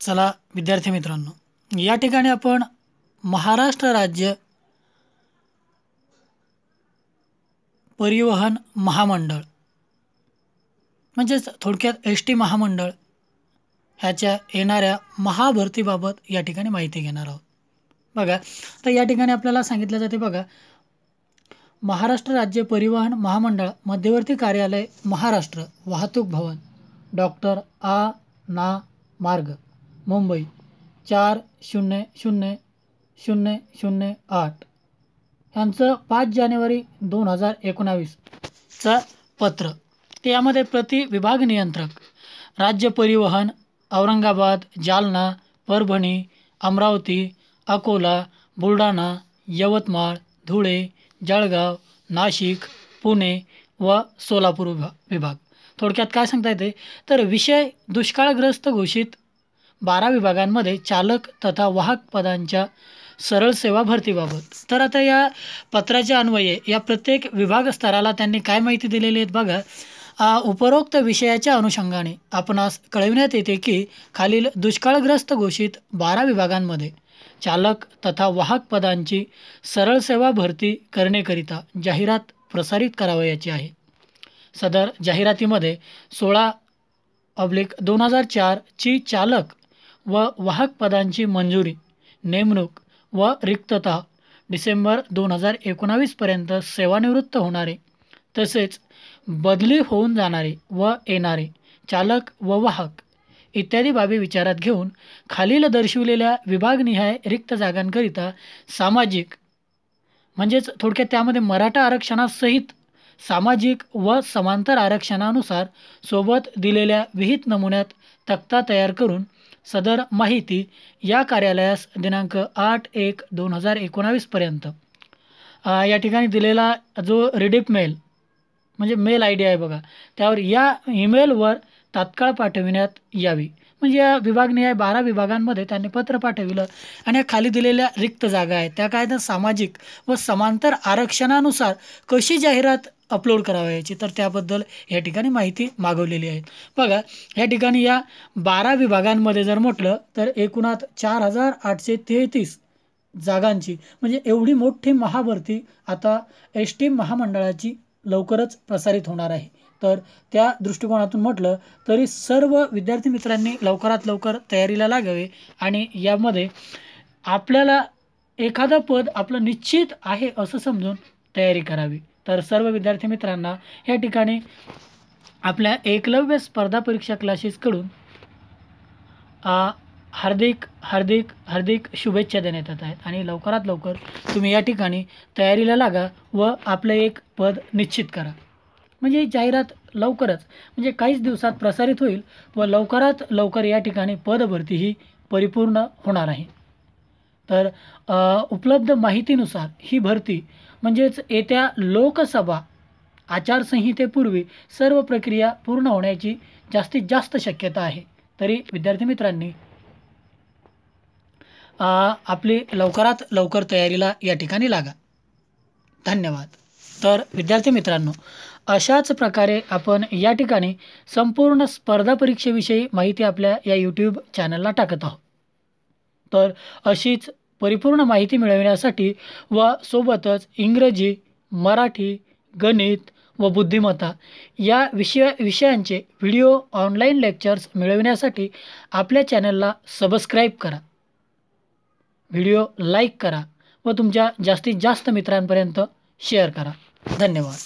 चला विद्यार्थी मित्रांनो, या ठिकाणी आपण महाराष्ट्र राज्य परिवहन महामंडळ म्हणजेच थोडक्यात एस-टी महामंडळ ह्याच्या येणाऱ्या महाभरतीबाबत या ठिकाणी माहिती घेणार आहोत. बघा, तर या ठिकाणी आपल्याला सांगितलं जाते बघा, महाराष्ट्र राज्य परिवहन महामंडळ मध्यवर्ती कार्यालय महाराष्ट्र वाहतूक भवन डॉक्टर आ. ना. मार्ग मुंबई 400008 यांचं 5 जानेवारी 2019चं पत्र. ते यामध्ये प्रति विभाग नियंत्रक राज्य परिवहन औरंगाबाद, जालना, परभणी, अमरावती, अकोला, बुलढाणा, यवतमाळ, धुळे, जळगाव, नाशिक, पुणे व सोलापूर विभाग. थोडक्यात काय सांगता येते तर विषय दुष्काळग्रस्त घोषित 12 विभागांमध्ये चालक तथा वाहक पदांच्या सरळ सेवा भरतीबाबत. तर आता या पत्राच्या अन्वये या प्रत्येक विभाग स्तराला त्यांनी काय माहिती दिलेली आहेत बघा. उपरोक्त विषयाच्या अनुषंगाने आपणास कळविण्यात येते की खालील दुष्काळग्रस्त घोषित 12 विभागांमध्ये चालक तथा वाहक पदांची सरळ सेवा भरती करण्याकरिता जाहिरात प्रसारित करावयाची आहे. सदर जाहिरातीमध्ये 16/2004 ची चालक व वाहक पदांची मंजुरी, नेमणूक व रिक्तता, डिसेंबर 2019 पर्यंत सेवानिवृत्त होणारे तसेच बदली होऊन जाणारे व येणारे चालक व वाहक इत्यादी बाबी विचारात घेऊन खालील दर्शविलेल्या विभागनिहाय रिक्त जागांकरिता सामाजिक म्हणजेच थोडक्यात त्यामध्ये मराठा आरक्षणासहित सामाजिक व समांतर आरक्षणानुसार सोबत दिलेल्या विहित नमुन्यात तक्ता तयार करून सदर माहिती या कार्यालयास दिनांक 8/1/2019 पर्यंत या ठिकाणी दिलेला जो रिडिप मेल म्हणजे मेल ID आहे बघा, त्यावर या ईमेलवर तात्काळ पाठविण्यात यावी. म्हणजे या विभागनिहाय 12 विभागांमध्ये त्यांनी पत्र पाठविलं आणि खाली दिलेल्या रिक्त जागा आहेत त्या काय तर सामाजिक व समांतर आरक्षणानुसार कशी जाहिरात अपलोड करावयाची तर त्याबद्दल या ठिकाणी माहिती मागवलेली आहे. बघा, या ठिकाणी या 12 विभागांमध्ये जर म्हटलं तर एकूणात 4833 जागांची म्हणजे एवढी मोठी महाभरती आता एस-टी महामंडळाची लवकरच प्रसारित होणार आहे. तर त्या दृष्टिकोनातून म्हटलं तरी सर्व विद्यार्थी मित्रांनी लवकरात लवकर तयारीला लागावे आणि यामध्ये आपल्याला एखादं पद आपलं निश्चित आहे असं समजून तयारी करावी. तर सर्व विद्यार्थी मित्रांना या ठिकाणी आपल्या एकलव्य स्पर्धा परीक्षा क्लासेसकडून हार्दिक हार्दिक हार्दिक शुभेच्छा देण्यात येत आहेत आणि लवकरात लवकर तुम्ही या ठिकाणी तयारीला लागा व आपलं एक पद निश्चित करा. म्हणजे जाहिरात लवकरच म्हणजे काहीच दिवसात प्रसारित होईल व लवकरात लवकर या ठिकाणी पदभरती ही परिपूर्ण होणार आहे. तर उपलब्ध माहितीनुसार ही भरती म्हणजेच येत्या लोकसभा आचारसंहितेपूर्वी सर्व प्रक्रिया पूर्ण होण्याची जास्तीत जास्त शक्यता आहे. तरी विद्यार्थी मित्रांनी आपली लवकरात लवकर तयारीला या ठिकाणी लागा. धन्यवाद. तर विद्यार्थी मित्रांनो, अशाच प्रकारे आपण या ठिकाणी संपूर्ण स्पर्धा परीक्षेविषयी माहिती आपल्या या YouTube चॅनलला टाकत आहोत. तर अशीच परिपूर्ण माहिती मिळविण्यासाठी व सोबतच इंग्रजी, मराठी, गणित व बुद्धिमत्ता या विषयांचे व्हिडिओ ऑनलाईन लेक्चर्स मिळविण्यासाठी आपल्या चॅनलला सबस्क्राईब करा, व्हिडिओ लाईक करा व तुमच्या जास्तीत जास्त मित्रांपर्यंत शेअर करा. धन्यवाद.